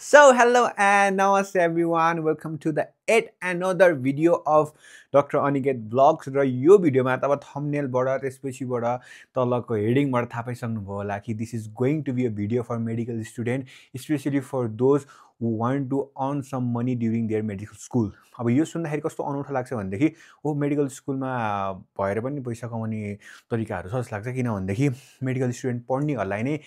So hello and namaste everyone. Welcome to the yet another video of Dr. Aniket Vlogs र यो भिडियोमा तब थम्बनेलबाट त्यसपछिबाट तलको हेडिङबाट थाहा पाइसक्नुभयो होला कि this is going to be a video for medical student specially for those who want to earn some money during their medical school. अब यो सुन्दाखेरि कस्तो अनौठो लाग्छ भनेदेखि ओ मेडिकल स्कुलमा भएर पनि पैसा कमाउने तरिकाहरू छ जस्तो लाग्छ, किनभनेदेखि मेडिकल स्टुडेन्ट पढ्नेहरूलाई नै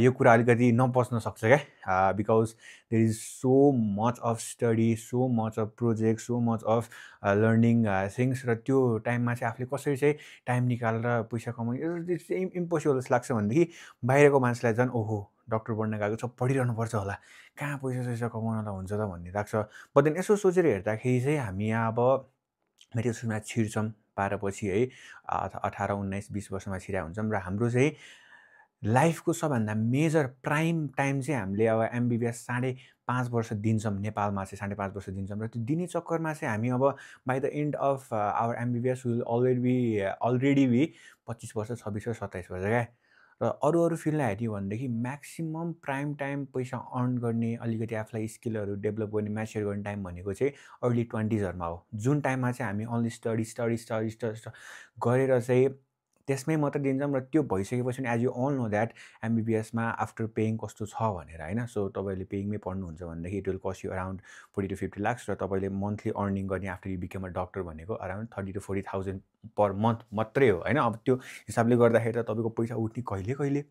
यो कुरा अलिकति नपच्न सक्छ क्या, because there is so much of study, so much of projects, so much of learning things र त्यो टाइममा चाहिँ आफूले कसरी चाहिँ टाइम निकालेर पैसा कमाउने चाहिँ इम्पोसिबल जस्तो लाग्छ भनेदेखि बाहिरको मान्छेलाई झन् ओहो डक्टर बन्न गएको छ पढिरहनु पर्छ होला, कहाँ पैसा सैसा कमाउनलाई हुन्छ त भन्ने लाग्छ। बट देन यसो सोचेर हेर्दाखेरि चाहिँ हामी यहाँ अब मेडिकल स्कुलमा छिर्छौँ 12 पछि है, 18, 19, 20 वर्षमा छिरेका हुन्छौँ र हाम्रो चाहिँ लाइफको सबभन्दा मेजर प्राइम टाइम चाहिँ हामीले अब एमबिबिएस 5.5 वर्ष दिन्छौँ, नेपालमा चाहिँ 5.5 वर्ष दिन्छौँ र त्यो दिने चक्करमा चाहिँ हामी अब by the end of our MBBS will already be 25 वर्ष, 26 वर्ष, 27 वर्ष क्या। र अरू फिल्डलाई हेऱ्यो भनेदेखि म्याक्सिमम प्राइम टाइम पैसा अर्न गर्ने, अलिकति आफूलाई स्किलहरू डेभलप गर्ने, म्याच्योर गर्ने टाइम भनेको चाहिँ अर्ली 20sहरूमा हो, जुन टाइममा चाहिँ हामी ओन्ली स्टडी गरेर चाहिँ त्यसमै मात्र दिन्छौँ। र त्यो भइसकेपछि as you all know that एमबिबिएसमा आफ्टर पेइङ कस्तो छ भनेर होइन। सो तपाईँले पेइङमै पढ्नुहुन्छ भनेदेखि it will cost you around 40 to 50 lakhs र तपाईँले मन्थली अर्निङ गर्ने after you become a doctor भनेको अराउन्ड 30 to 40,000 पर मन्थ मात्रै हो होइन। अब त्यो हिसाबले गर्दाखेरि त तपाईँको पैसा उठ्ने कहिले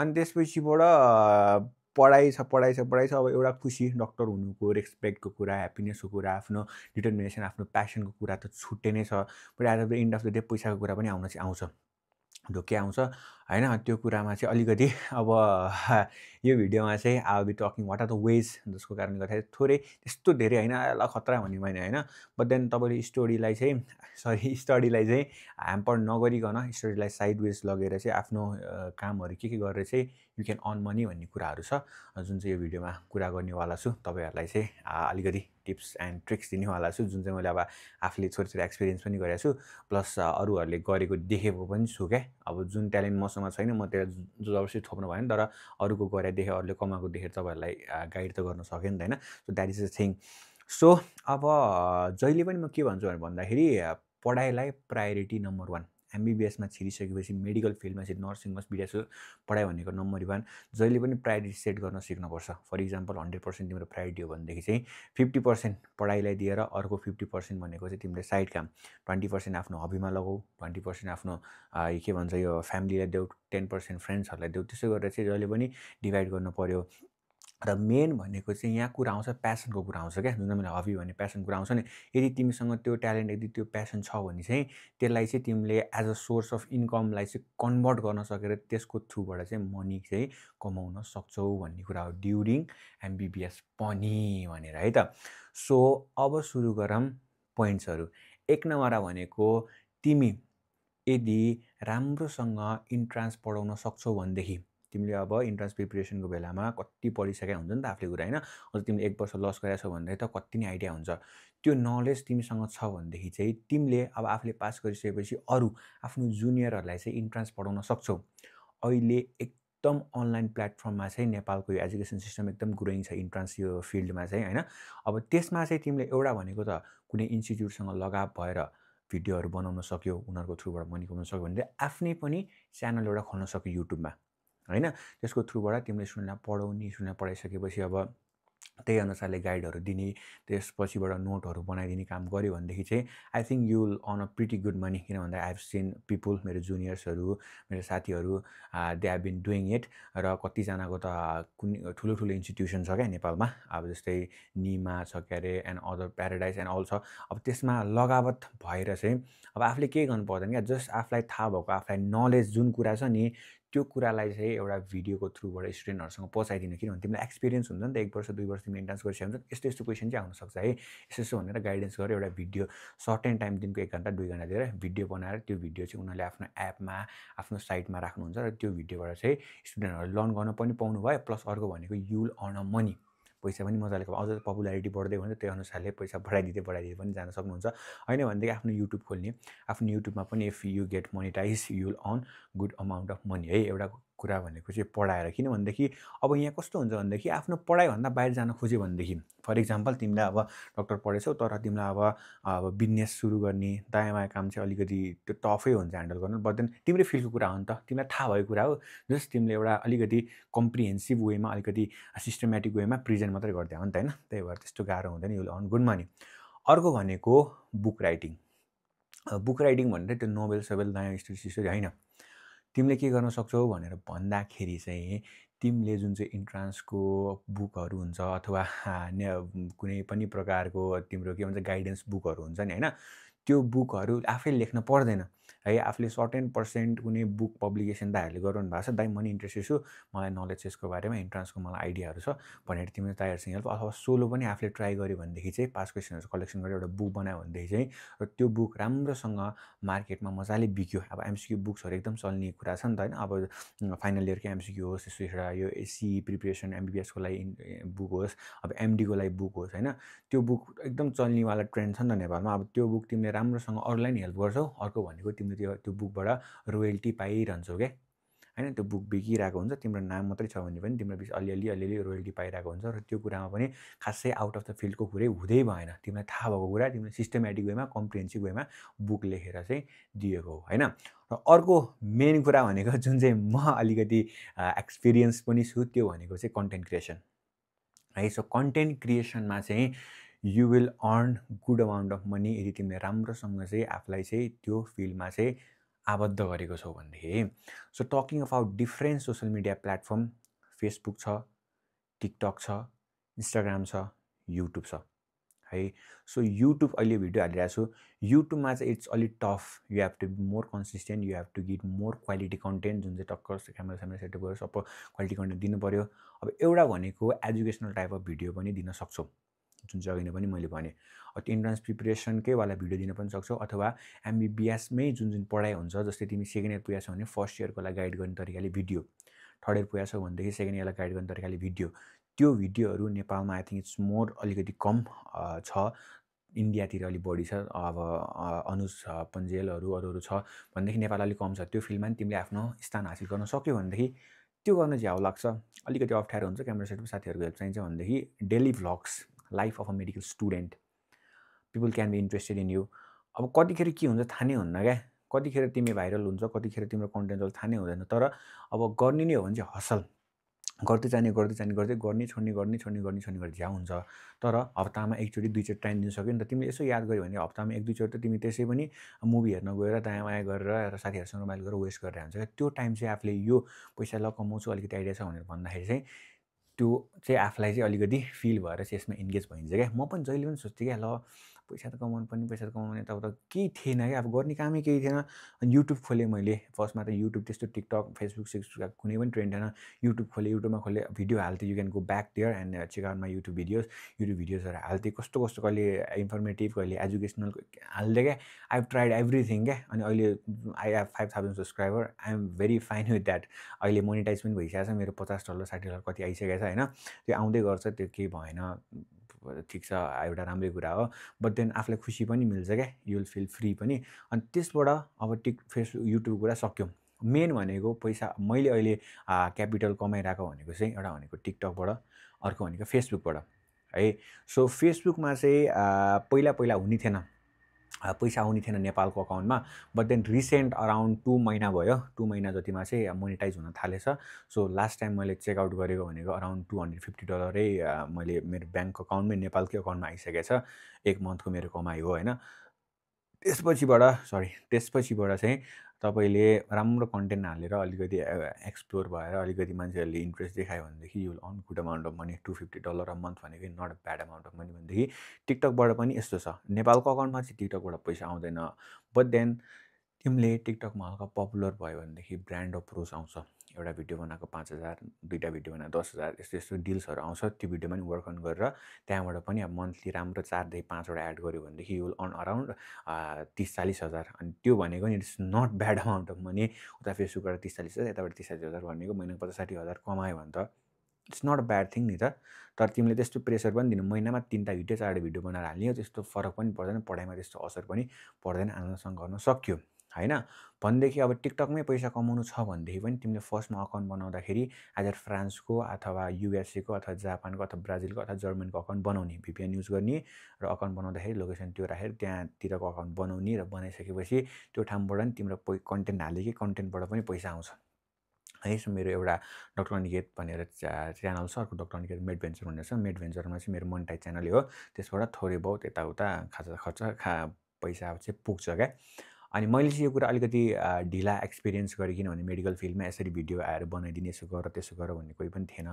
अनि त्यसपछिबाट पढाइ छ। अब एउटा खुसी डक्टर हुनुको, रेस्पेक्टको कुरा, ह्याप्पिनेसको कुरा, आफ्नो डिटर्मिनेसन, आफ्नो प्यासनको कुरा त छुट्टै नै छ। But at the end of the day पैसाको कुरा पनि आउँछ, ढोके आउँछ होइन। त्यो कुरामा चाहिँ अलिकति अब यो भिडियोमा चाहिँ I be talking what are the ways, जसको कारणले गर्दाखेरि थोरै त्यस्तो धेरै होइन ल खतरा भन्ने मैले होइन। बट देन तपाईँले स्टडीलाई चाहिँ ह्याम्पर नगरिकन स्टडीलाई साइड वेज लगेर चाहिँ आफ्नो कामहरू के गरेर चाहिँ यु क्यान अर्न मनी भन्ने कुराहरू छ, जुन चाहिँ यो भिडियोमा कुरा गर्नेवाला छु। तपाईँहरूलाई चाहिँ अलिकति टिप्स एन्ड ट्रिक्स दिनेवाला छु, जुन चाहिँ मैले अब आफूले छोरी एक्सपिरियन्स पनि गरेको छु, प्लस अरूहरूले गरेको देखेको पनि छु क्या। अब जुन ट्यालेन्ट मसँग छैन म त्यसलाई जबरजस्ती थोप्नु भएन, तर अरूको गरे देखेँ, अरूले कमाएको देखेर तपाईँहरूलाई गाइड त गर्न सकेँ नि त होइन। So that is the thing. So अब जहिले पनि म के भन्छु भन्दाखेरि पढाइलाई प्रायोरिटी नम्बर 1। एमबिबिएसमा छिरिसकेपछि मेडिकल फिल्डमा चाहिँ नर्सिङ होस्, बिडिएस पढाइ भनेको नम्बर 1। जहिले पनि प्रायोरिटी सेट गर्न सिक्नुपर्छ। फर इक्जाम्पल 100% तिम्रो प्रायोरिटी हो भनेदेखि चाहिँ 50% पढाइलाई दिएर अर्को 50% भनेको चाहिँ तिमीले साइड काम, 20% आफ्नो हबीमा लगाऊ, 20% आफ्नो के भन्छ यो फ्यामिलीलाई देऊ, 10% फ्रेन्ड्सहरूलाई देऊ। त्यसो गरेर चाहिँ जहिले पनि डिभाइड गर्नु पर्यो। र मेन भनेको चाहिँ यहाँ कुरा आउँछ, प्यासनको कुरा आउँछ क्या। जुन चाहिँ मैले हबी भने प्यासन कुरा आउँछ नि। यदि तिमीसँग त्यो ट्यालेन्ट, यदि त्यो प्यासन छ भने चाहिँ त्यसलाई चाहिँ तिमीले एज अ सोर्स अफ इन्कमलाई चाहिँ कन्भर्ट गर्न सकेर त्यसको थ्रुबाट चाहिँ मनी चाहिँ कमाउन सक्छौ भन्ने कुरा हो ड्युरिङ एमबिबिएस पनि भनेर है त। सो अब सुरु गरौँ पोइन्ट्सहरू। 1 नम्बर भनेको तिमी यदि राम्रोसँग इन्ट्रान्स पढाउन सक्छौ भनेदेखि, तिमीले अब इन्ट्रान्स प्रिपरेसनको बेलामा कति पढिसकेका हुन्छ नि त आफूले कुरा होइन। अझ तिमीले 1 वर्ष लस गरेको छौ भन्दाखेरि त कति नै आइडिया हुन्छ। त्यो नलेज तिमीसँग छ भनेदेखि चाहिँ तिमीले अब आफूले पास गरिसकेपछि अरू आफ्नो जुनियरहरूलाई चाहिँ इन्ट्रान्स पढाउन सक्छौ। अहिले एकदम अनलाइन प्लेटफर्ममा चाहिँ नेपालको यो एजुकेसन सिस्टम एकदम ग्रोइङ छ इन्ट्रान्स यो फिल्डमा चाहिँ होइन। अब त्यसमा चाहिँ तिमीले एउटा भनेको त कुनै इन्स्टिट्युटसँग लगाव भएर भिडियोहरू बनाउन सक्यो, उनीहरूको थ्रुबाट मनी कमाउन सक्यो भने आफ्नै पनि च्यानल एउटा खोल्न सक्यो युट्युबमा होइन। त्यसको थ्रुबाट तिमीले स्टुडेन्टलाई पढाउने, स्टुडेन्टलाई पढाइसकेपछि अब त्यही अनुसारले गाइडहरू दिने, त्यसपछिबाट नोटहरू बनाइदिने काम गऱ्यो भनेदेखि चाहिँ I think you will earn a pretty good money. किन भन्दा आई हेभ सिन पिपुल, मेरो जुनियर्सहरू, मेरो साथीहरू, they have been doing it. र कतिजनाको त कुनै ठुलो इन्स्टिट्युसन छ क्या नेपालमा, अब जस्तै निमा छ के अरे and other paradise and all छ। अब त्यसमा लगावत भएर चाहिँ अब आफूले केही गर्नु पर्दैन क्या, जस्ट आफूलाई थाहा भएको, आफूलाई नलेज जुन कुरा छ नि त्यो कुरालाई चाहिँ एउटा भिडियोको थ्रुबाट स्टुडेन्टहरूसँग पहुँचाइदिनु। किनभने तिमीलाई एक्सपिरियन्स हुन्छ नि त, 1 वर्ष 2 वर्ष तिमीले इन्ट्रान्स गरिसकेको हुन्छ, यस्तो क्वेसन चाहिँ आउनसक्छ है, यसो भनेर गाइडेन्स गरेर एउटा भिडियो सर्ट एन्ड टाइम दिनको 1 घन्टा 2 घन्टा दिएर भिडियो बनाएर त्यो भिडियो चाहिँ उनीहरूले आफ्नो एपमा, आफ्नो साइटमा राख्नुहुन्छ र त्यो भिडियोबाट चाहिँ स्टुडेन्टहरूले लर्न गर्न पनि पाउनु भयो। प्लस अर्को भनेको you will earn a money, पैसा पनि मजाले अझ पपुलारिटी बढ्दै गयो भने त्यही अनुसारले पैसा बढाइदिँदै पनि जान सक्नुहुन्छ। होइन भनेदेखि आफ्नो युट्युब खोल्ने, आफ्नो युट्युबमा पनि if you get monetize you will earn good amount of money है। एउटा कुरा भनेको चाहिँ पढाएर, किनभनेदेखि अब यहाँ कस्तो हुन्छ भनेदेखि आफ्नो पढाइभन्दा बाहिर जान खोज्यो भनेदेखि, फर इक्जाम्पल तिमीले अब डक्टर पढेछौ तर तिमीलाई अब बिजनेस सुरु गर्ने दायाँ बायाँ काम चाहिँ अलिकति त्यो टफै हुन्छ ह्यान्डल गर्नु, बट देन तिम्रै फिल्डको कुरा हो नि त, तिमीलाई थाहा भएको कुरा हो, जस्ट तिमीले एउटा अलिकति कम्प्रिहेन्सिभ वेमा अलिकति सिस्टमेटिक वेमा प्रेजेन्ट मात्रै गर्दै हो नि त होइन, त्यही भएर त्यस्तो गाह्रो हुँदैन, you will earn good money. अर्को भनेको बुक राइटिङ। बुक राइटिङ भनेर त्यो नोभेल सोभेल नयाँ स्टोरी होइन, तिमीले के गर्न सक्छौ भनेर भन्दाखेरि चाहिँ तिमीले जुन चाहिँ इन्ट्रान्सको बुकहरू हुन्छ अथवा कुनै पनि प्रकारको तिम्रो के भन्छ गाइडेन्स बुकहरू हुन्छ नि होइन, त्यो बुकहरू आफै लेख्न पर्दैन है, आफूले सर्टेन पर्सेन्ट कुनै बुक पब्लिकेसन दाइहरूले गरिरहनु भएको छ, दाइ म नि इन्ट्रेस्टेड छु, मलाई नलेज छ यसको बारेमा, इन्ट्रान्सको मलाई आइडियाहरू छ भनेर तिमीले दाइहरूसँग हेल्प अथवा सोलो पनि आफूले ट्राई गर्यो भनेदेखि चाहिँ पास क्वेसनहरू कलेक्सन गरेर एउटा बुक बनायो भनेदेखि चाहिँ र त्यो बुक राम्रोसँग मार्केटमा मजाले बिक्यो, अब एमसिक्यू बुक्सहरू एकदम चल्ने कुरा छ नि त होइन, अब फाइनल इयरकै एमसिक्यू होस्, त्यसो एउटा यो एससी प्रिपरेसन एमबिबिएसको लागि बुक होस्, अब एमडीको लागि बुक होस् होइन, त्यो बुक एकदम चल्नेवाला ट्रेन्ड छ नि त नेपालमा, अब त्यो बुक तिमीले राम्रोसँग अरूलाई नि हेल्प गर्छौ, अर्को भनेको तिमीले त्यो बुकबाट रोयल्टी पाइरहन्छौ क्या होइन, त्यो बुक बिकिरहेको हुन्छ, तिम्रो नाम मात्रै छ भने पनि तिम्रो बिच अलिअलि रोयल्टी पाइरहेको हुन्छ, र त्यो कुरामा पनि खासै आउट अफ द फिल्डको कुरै हुँदै भएन, तिमीलाई थाहा भएको कुरा तिमीले सिस्टमेटिक वेमा कम्प्रिहेन्सिभ वेमा बुक लेखेर चाहिँ दिएको हो होइन। र अर्को मेन कुरा भनेको जुन चाहिँ म अलिकति एक्सपिरियन्स पनि छु त्यो भनेको चाहिँ कन्टेन्ट क्रिएसन है। सो कन्टेन्ट क्रिएसनमा चाहिँ you will earn good amount of money यदि तिमीले राम्रोसँग चाहिँ आफूलाई चाहिँ त्यो फिल्डमा चाहिँ आबद्ध गरेको छौ भनेदेखि। So talking about different social media platform, Facebook छ, टिकटक छ, इन्स्टाग्राम छ, युट्युब छ है। सो युट्युब अहिले भिडियो हालिरहेको छु, युट्युबमा चाहिँ इट्स अलिक tough, you have to be more consistent, you have to give more quality content, जुन चाहिँ टक्क क्यामेरा सेटअप गरेर सब क्वालिटी कन्टेन्ट दिनु पऱ्यो। अब एउटा भनेको एजुकेसनल टाइप अफ भिडियो पनि दिन सक्छौ, जुन चाहिँ अघि नै पनि मैले भने, त्यो इन्ट्रान्स प्रिपरेसनकै वाला भिडियो दिन पनि सक्छौ, अथवा एमबिबिएसमै जुन जुन पढाइ हुन्छ, जस्तै तिमी सेकेन्ड इयर पुगेको छौ भने फर्स्ट इयरको लागि गाइड गर्ने तरिकाले भिडियो, थर्ड इयर पुगेको छौ भनेदेखि सेकेन्ड इयरलाई गाइड गर्ने तरिकाले भिडियो, त्यो भिडियोहरू नेपालमा आई थिङ्क इट्स मोर अलिकति कम छ, इन्डियातिर अलिक बढी छ, अब अनुज पन्जेलहरू अरूहरू छ भनेदेखि नेपाल अलिक कम छ, त्यो फिल्डमा पनि तिमीले आफ्नो स्थान हासिल गर्न सक्यो भनेदेखि त्यो गर्न झ्याउ लाग्छ, अलिकति अप्ठ्यारो हुन्छ, क्यामेरा सेटअप साथीहरूको हेल्प चाहिन्छ भनेदेखि daily vlogs, life of a medical student, people can be interested in you. अब कतिखेर के हुन्छ थाहा नै हुन्न क्या, कतिखेर तिमी भाइरल हुन्छ, कतिखेर तिम्रो कन्टेन्ट चल्छ थाहा नै हुँदैन, तर अब गर्ने नै हो भने चाहिँ हसल गर्दै जाने गर्ने छोड्ने झ्याउ हुन्छ, तर हप्तामा एकचोटि दुईचोटि टाइम दिन सक्यो नि त, तिमीले यसो याद गर्यो भने हप्तामा एक दुईचोटि त तिमी त्यसै पनि मुभी हेर्न गएर दायाँ बायाँ गरेर साथीहरूसँग रमाइलो गरेर वेस्ट गरेर हुन्छ क्या, त्यो टाइम चाहिँ आफूले यो पैसा ल कमाउँछु अलिकति आइडिया छ भनेर भन्दाखेरि चाहिँ त्यो चाहिँ आफूलाई चाहिँ अलिकति फिल भएर चाहिँ यसमा इन्गेज भइन्छ क्या। म पनि जहिले पनि सोच्थेँ क्या, ल पैसा त कमाउनु पनि, पैसा त कमाउने त अब त केही थिएन क्या, अब गर्ने कामै केही थिएन, युट्युब खोलेँ मैले, फर्स्टमा त युट्युब त्यस्तो टिकटक फेसबुक सेसबुक कुनै पनि ट्रेन्ड थिएन, युट्युब खोलेँ, युट्युबमा खोलेँ भिडियो हाल्थेँ, you can go back there and check out my YouTube भिडियोजहरू हाल्थेँ, कस्तो कस्तो कहिले इन्फर्मेटिभ कहिले एजुकेसनल हाल्थेँ क्या, आई हेभ ट्राइड एभ्रिथिङ क्या, अनि अहिले I have 5000 subscriber, I am very fine with that, अहिले मोनिटाइज पनि भइसकेको छ, मेरो $50 $60 कति आइसकेको छ होइन, त्यो आउँदै गर्छ, त्यो केही भएन, ठिक छ, एउटा राम्रै कुरा हो, बट देन आफूलाई खुसी पनि मिल्छ क्या, यु विल फिल फ्री पनि। अनि त्यसबाट अब फेसबुक युट्युब कुरा सक्यो, मेन भनेको पैसा मैले अहिले क्यापिटल कमाइरहेको भनेको चाहिँ एउटा भनेको टिकटकबाट, अर्को भनेको फेसबुकबाट है। सो फेसबुकमा चाहिँ पहिला पहिला हुने थिएन, पैसा आउने थिएन नेपालको अकाउन्टमा, बट देन रिसेन्ट अराउन्ड 2 महिना भयो, 2 महिना जतिमा चाहिँ मोनिटाइज हुन थालेछ। सो लास्ट टाइम मैले चेकआउट गरेको भनेको अराउन्ड $250 मैले मेरो ब्याङ्क अकाउन्टमै नेपालकै अकाउन्टमा आइसकेको छ, एक मन्थको मेरो कमाइ हो होइन। त्यसपछिबाट चाहिँ तपाईँले राम्रो कन्टेन्ट हालेर अलिकति एक्सप्लोर भएर अलिकति मान्छेहरूले इन्ट्रेस्ट देखायो भनेदेखि you will earn good amount of money, $250 a month भनेको not a bad amount of money भनेदेखि टिकटकबाट पनि यस्तो छ, नेपालको अकाउन्टमा चाहिँ टिकटकबाट पैसा आउँदैन, बट देन तिमीले टिकटकमा हल्का पपुलर भयो भनेदेखि ब्रान्ड अप्रोच आउँछ, एउटा भिडियो बनाएको 5000, दुईवटा भिडियो बनाएको 10,000, यस्तो यस्तो डिल्सहरू आउँछ, त्यो भिडियोमा पनि वर्क अन गरेर त्यहाँबाट पनि अब मन्थली राम्रो 4देखि 5वटा एड गऱ्यो भनेदेखि यु विल अर्न अराउन्ड 30-40 हजार, अनि त्यो भनेको नि it's not bad amount of money, उता फेसबुकबाट 30-40 हजार, यताबाट 30-40 हजार भनेको महिनाको 50-60 हजार कमायो भने त it's not a bad thing नि त, तर तिमीले त्यस्तो प्रेसर पनि दिनु, महिनामा 3टा भिडियो 4टा भिडियो बनाएर हाल्ने, त्यस्तो फरक पनि पर्दैन, पढाइमा त्यस्तो असर पनि पर्दैन, आनन्दसँग गर्न सक्यो हैन भनेदेखि अब टिकटकमै पैसा कमाउनु छ भनेदेखि पनि तिमीले फर्स्टमा अकाउन्ट बनाउँदाखेरि आइदर फ्रान्सको अथवा युएसए को अथवा जापानको अथवा ब्राजिलको अथवा जर्मनको अकाउन्ट बनाउने VPN युज गर्ने र अकाउन्ट बनाउँदाखेरि लोकेसन त्यो राखेर त्यहाँतिरको अकाउन्ट बनाउने र बनाइसकेपछि त्यो ठाउँबाट नि तिम्रो कन्टेन्ट हालेकै कन्टेन्टबाट पनि पैसा आउँछ है सो मेरो एउटा डक्टर अनिकेत भनेर च्यानल छ अर्को डक्टर अनिकेत मेड भेन्चर भनेर छ मेड भेन्चरमा चाहिँ मेरो मोनेटाइज च्यानल हो त्यसबाट थोरै बहुत यताउता खर्च पैसा चाहिँ पुग्छ क्या अनि मैले चाहिँ यो कुरा अलिकति ढिला एक्सपिरियन्स गरेँ किनभने मेडिकल फिल्डमा यसरी भिडियो आएर बनाइदिने यसो गर त्यसो गर भन्ने कोही पनि थिएन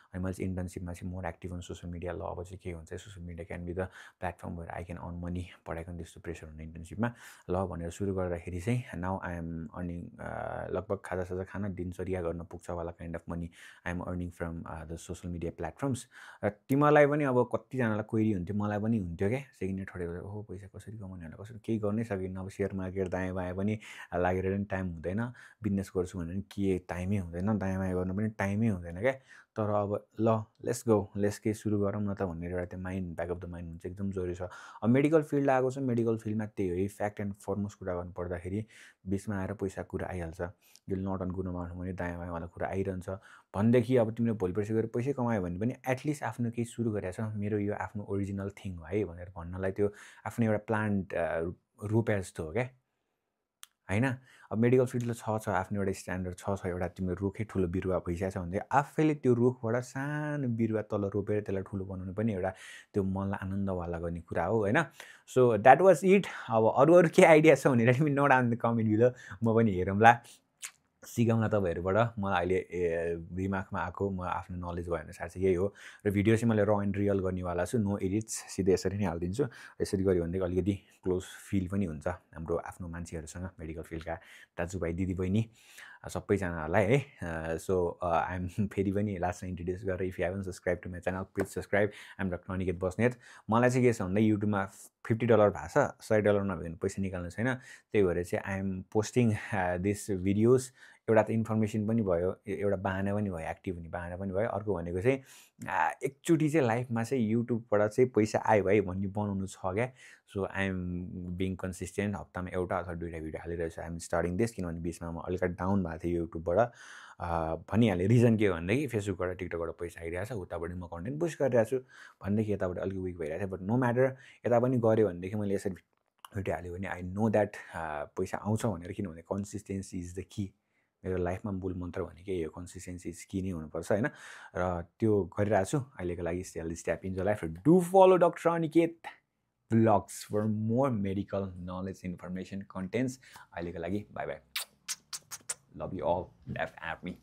अनि मैले चाहिँ इन्टर्नसिपमा चाहिँ more active on social media ल अब चाहिँ के हुन्छ social media can be the platform भएर आई क्यान अर्न मनी पढाइको त्यस्तो प्रेसर हुने इन्टर्नसिपमा ल भनेर सुरु गर्दाखेरि चाहिँ नाउ आई एम अर्निङ लगभग खाजासाजा खान दिनचर्या गर्न पुग्छ वाला kind of money I am earning from the social media platforms र तिमीलाई पनि अब कतिजनालाई क्वेरी हुन्थ्यो मलाई पनि हुन्थ्यो क्या सेकेन्ड इयर थर्ड इयर ओहो पैसा कसरी कमाउने होला कसरी केही गर्नै सकिन्न अब सेयर मार्केट दायाँ बायाँ पनि लागेर पनि टाइम हुँदैन बिजनेस गर्छु भने पनि के टाइमै हुँदैन दायाँ बायाँ गर्नु पनि टाइमै हुँदैन क्या तर अब ल लेट्स गो लेट्स के सुरु गरौँ न त भनेर एउटा त्यो mind back of the mind हुन्छ एकदम जरुरी छ अब मेडिकल फिल्ड आएको छ मेडिकल फिल्डमा त्यही हो फ्याक्ट एन्ड फरमोस्ट कुरा गर्नु पर्दाखेरि बिचमा आएर पैसा कुरा आइहाल्छ यो नट अन गुण मार्नु भने दायाँ बायाँवाला कुरा आइरहन्छ भनेदेखि अब तिमीले भोलि पर्सि गएर पैसै कमायो भने पनि एटलिस्ट आफ्नो केही सुरु गरेको छ मेरो यो आफ्नो ओरिजिनल थिङ हो है भनेर भन्नलाई त्यो आफ्नो एउटा प्लान्ट रोपे जस्तो हो क्या हैन अब मेडिकल फिल्ड छ आफ्नो एउटा स्ट्यान्डर्ड छ एउटा तिम्रो रुखै ठुलो बिरुवा भइसकेको छ भने आफैले त्यो रुखबाट सानो बिरुवा तल रोपेर त्यसलाई ठुलो बनाउनु पनि एउटा त्यो मनलाई आनन्दवाला गर्ने कुरा हो हैन सो द्याट वाज इट अब अरू के आइडिया छ भनेर तिमी note down the comment below म पनि हेरौँला सिकाउँला तपाईँहरूबाट मलाई अहिले दिमागमा आएको म आफ्नो नलेज भयो भने साथै यही हो र भिडियो चाहिँ मैले र एन्ड रियल गर्नेवाला छु नो एडिट्स सिधै यसरी नै हालिदिन्छु यसरी गऱ्यो भनेदेखि अलिकति क्लोज फिल पनि हुन्छ हाम्रो आफ्नो मान्छेहरूसँग मेडिकल फिल्डका दाजुभाइ दिदीबहिनी सबैजनाहरूलाई है सो आइ एम फेरि पनि लास्टमा इन्ट्रोड्युस गरेर if you haven't subscribe to my channel please subscribe I am doctor Aniket Basnet मलाई चाहिँ के छ भन्दा युट्युबमा $50 भएको छ $100 नभए भने पैसा निकाल्नु छैन त्यही भएर चाहिँ I am posting this videos एउटा त इन्फर्मेसन पनि भयो एउटा बाहना पनि भयो एक्टिभ हुने बाहना पनि भयो अर्को भनेको चाहिँ एकचोटि चाहिँ लाइफमा चाहिँ युट्युबबाट चाहिँ पैसा आयो भाइ भन्ने बनाउनु छ क्या so I am being consistent हप्तामा एउटा अथवा दुईवटा भिडियो हालिरहेको छु आई एम स्टार्टिङ दिस किनभने बिचमा म अलिकति डाउन भएको थिएँ युट्युबबाट भनिहालेँ रिजन के हो भनेदेखि फेसबुकबाट टिकटकबाट पैसा आइरहेको छ उताबाट म कन्टेन्ट बुस्ट गरिरहेको छु भनेदेखि यताबाट अलिक विक भइरहेको छ बट नो म्याटर यता पनि गऱ्यो भनेदेखि मैले यसरी भिडियो हाल्यो भने आई नो द्याट पैसा आउँछ भनेर किनभने कन्सिस्टेन्सी इज द की मेरो लाइफमा मूल मन्त्र भनेको यही हो कन्सिस्टेन्सी इज की नै हुनुपर्छ होइन र त्यो गरिरहेको छु अहिलेको लागि step in the life do follow doctor Aniket vlogs for more medical knowledge information contents. Bye bye. Love you all. Laugh at me.